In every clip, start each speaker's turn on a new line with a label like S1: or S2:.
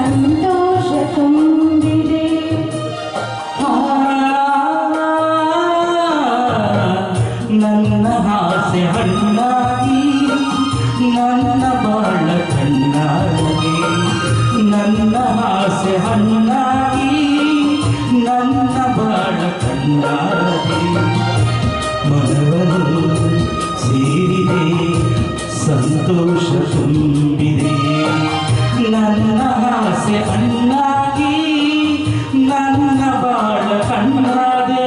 S1: ಸಂತೋಷ ತುಂಬಿದೆ.
S2: ನನ್ನ ಆಸೆ ಹಣ್ಣಾಗಿ ನನ್ನ ಬಾಳ ಕಣ್ಣಾಗಿ, ನನ್ನ ಆಸೆ ಹಣ್ಣಾಗಿ ನನ್ನ ಬಾಳ ಕಣ್ಣಾಗಿ, ಮನವನ್ನು ಸೇರಿದೆ ಸಂತೋಷ ತುಂಬಿದೆ. ನನ್ನ ಆಸೆ ಹಣ್ಣಾಗಿ ನನ್ನ ಬಾಳ ಕಣ್ಣಾದೆ.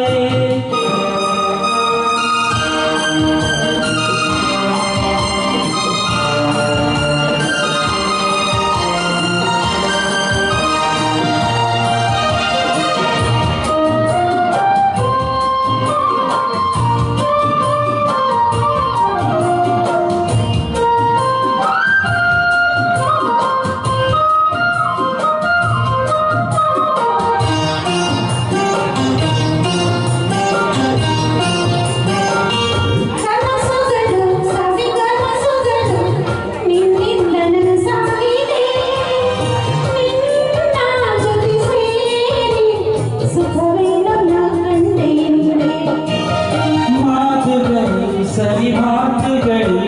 S2: ಸರಿ ಮಾತುಗಳು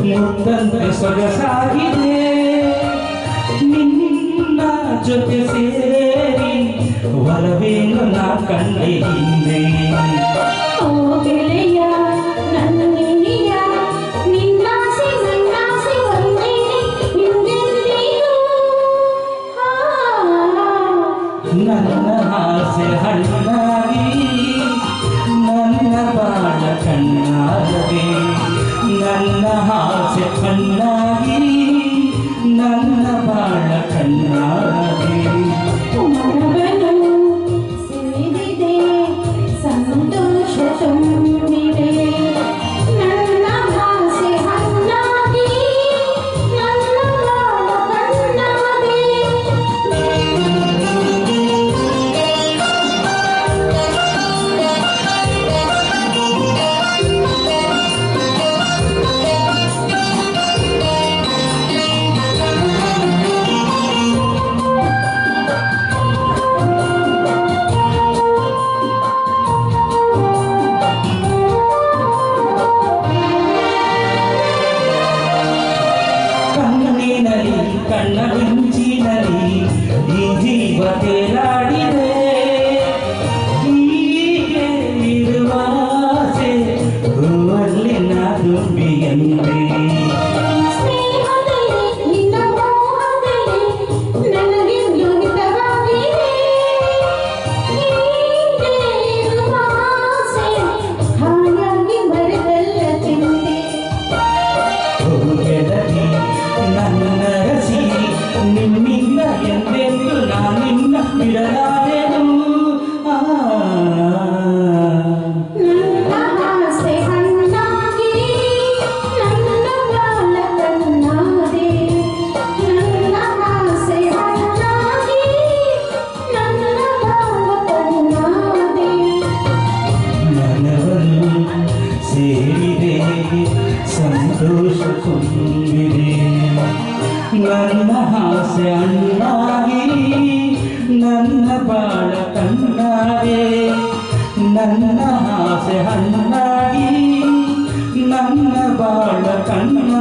S2: ಮುತ್ತಂತೆ ಸೊಗಸಾಗಿದೆ, ನಿನ್ನ ಜೊತೆ ಸೇರಿ ಹೊರವೇನು ನಾ ಕಂಡೆ ಹಿಂದೆ.
S1: ಓ ಗೆಳೆಯ ನನ್ನಿನಿಯ ನಿನ್ನಾಸೆ ನನ್ನಾಸೆ ಒಂದೇ ಹಿಂದೆಂದಿಗೂ.
S2: ನನ್ನ ಆಸೆ ಹಣ್ಣಾಗಿ ನನ್ನ ಬಾಳ ಕಣ್ಣಾಗದೆ, ನನ್ನ ಆಸೆ ಹಣ್ಣಾಗಿ ನನ್ನ ಬಾಳ ಕಣ್ಣಾಗದೆ.
S1: ಮನವನ್ನು ಸೇರಿದೆ ಸಂತೋಷ ತುಂಬಿದೆ. ನನ್ನ ಆಸೆ ಹಣ್ಣಾಗಿ ನನ್ನ ಬಾಳ ಕಣ್ಣಾದೆ.
S2: ಕಣ್ಣ ಮಿಂಚಿನಲ್ಲಿ ಈ ಜೀವ ತೇಲಾಡಿದೆ, ಹೀಗೆ ಇರುವ ಆಸೆ ಹೂವಲ್ಲಿ ನಾ ತುಂಬಿಯಂತೆ. ನನ್ನ ರಸಿ ನಿನ್ನಿಂದ ಎಂದೆಂದು ನಾನಿನ್ನ ಬಿಡಲಾರೆನು.
S1: ನನ್ನ ಆಸೆ ಹಣ್ಣಾಗಿ ನನ್ನ ಬಾಳ ಕಣ್ಣಾದೆ. ನನ್ನ ಆಸೆ ಹಣ್ಣಾಗಿ ನನ್ನ ಬಾಳ ಕಣ್ಣಾದೆ.
S2: ಮನವನ್ನು ಸೇರಿದೆ ಸಂತೋಷ ತುಂಬಿದೆ. ನನ್ನ ಆಸೆ ಹಣ್ಣಾಗಿ ನನ್ನ ಬಾಳ ಕಣ್ಣಾದೆ, ನನ್ನ ಆಸೆ ಹಣ್ಣಾಗಿ ನನ್ನ ಬಾಳ ಕಣ್ಣ